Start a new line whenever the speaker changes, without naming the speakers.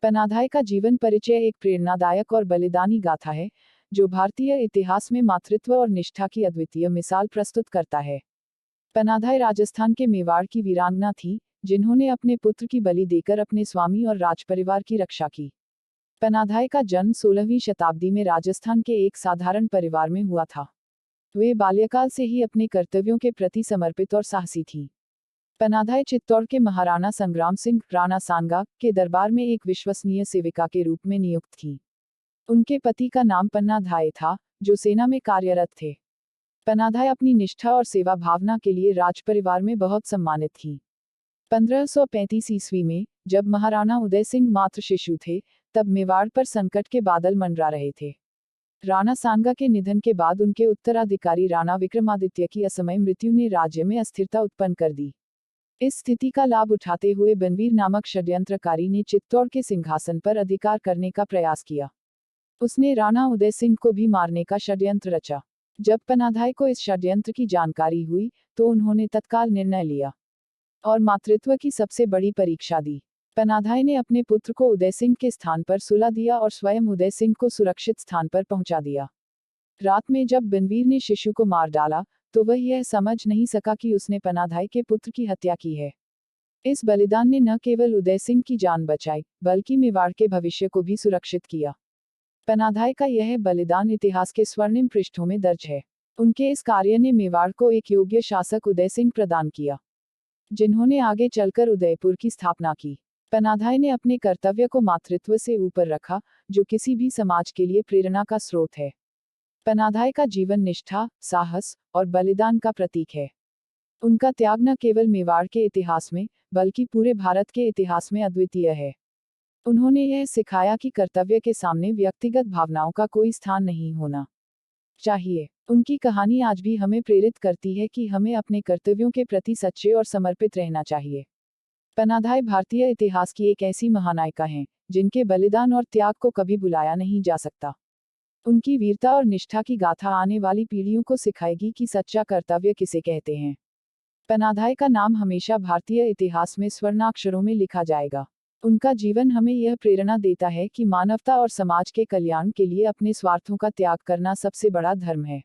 पनाधाय का जीवन परिचय एक प्रेरणादायक और बलिदानी गाथा है, जो भारतीय इतिहास में मातृत्व और निष्ठा की अद्वितीय मिसाल प्रस्तुत करता है। पनाधाय राजस्थान के मेवाड़ की वीरांगना थी, जिन्होंने अपने पुत्र की बलि देकर अपने स्वामी और राजपरिवार की रक्षा की। पनाधाय का जन्म 16वीं शताब्दी में राजस्थान के एक साधारण परिवार में हुआ था। वे बाल्यकाल से ही अपने कर्तव्यों के प्रति समर्पित और साहसी थी। पनाधाय चित्तौड़ के महाराणा संग्राम सिंह राणा सांगा के दरबार में एक विश्वसनीय सेविका के रूप में नियुक्त थी। उनके पति का नाम पन्नाधाय था, जो सेना में कार्यरत थे। पनाधाय अपनी निष्ठा और सेवा भावना के लिए राजपरिवार में बहुत सम्मानित थी। 1535 ईस्वी में, जब महाराणा उदय सिंह मात्र शिशु थे, तब मेवाड़ पर संकट के बादल मंडरा रहे थे। राणा सांगा के निधन के बाद उनके उत्तराधिकारी राणा विक्रमादित्य की असमय मृत्यु ने राज्य में अस्थिरता उत्पन्न कर दी। इस स्थिति का लाभ उठाते हुए बनवीर नामक षड्यंत्रकारी ने चित्तौड़ के सिंहासन पर अधिकार करने का प्रयास किया। उसने राणा उदय सिंह को भी मारने का षड्यंत्र रचा। जब पनाधाय को इस षड्यंत्र की जानकारी हुई, तो उन्होंने तत्काल निर्णय लिया और मातृत्व की सबसे बड़ी परीक्षा दी। पनाधाय ने अपने पुत्र को उदय सिंह के स्थान पर सुला दिया और स्वयं उदय सिंह को सुरक्षित स्थान पर पहुंचा दिया। रात में जब बनवीर ने शिशु को मार डाला, तो वह यह समझ नहीं सका कि उसने पनाधाय के पुत्र की हत्या की है। इस बलिदान ने न केवल उदय सिंह की जान बचाई, बल्कि मेवाड़ के भविष्य को भी सुरक्षित किया। पनाधाय का यह बलिदान इतिहास के स्वर्णिम पृष्ठों में दर्ज है। उनके इस कार्य ने मेवाड़ को एक योग्य शासक उदय सिंह प्रदान किया, जिन्होंने आगे चलकर उदयपुर की स्थापना की। पनाधाय ने अपने कर्तव्य को मातृत्व से ऊपर रखा, जो किसी भी समाज के लिए प्रेरणा का स्रोत है। पनाधाय का जीवन निष्ठा, साहस और बलिदान का प्रतीक है। उनका त्याग न केवल मेवाड़ के इतिहास में, बल्कि पूरे भारत के इतिहास में अद्वितीय है। उन्होंने यह सिखाया कि कर्तव्य के सामने व्यक्तिगत भावनाओं का कोई स्थान नहीं होना चाहिए। उनकी कहानी आज भी हमें प्रेरित करती है कि हमें अपने कर्तव्यों के प्रति सच्चे और समर्पित रहना चाहिए। पनाधाय भारतीय इतिहास की एक ऐसी महानायिका हैं, जिनके बलिदान और त्याग को कभी भुलाया नहीं जा सकता। उनकी वीरता और निष्ठा की गाथा आने वाली पीढ़ियों को सिखाएगी कि सच्चा कर्तव्य किसे कहते हैं। पनाधाय का नाम हमेशा भारतीय इतिहास में स्वर्णाक्षरों में लिखा जाएगा। उनका जीवन हमें यह प्रेरणा देता है कि मानवता और समाज के कल्याण के लिए अपने स्वार्थों का त्याग करना सबसे बड़ा धर्म है।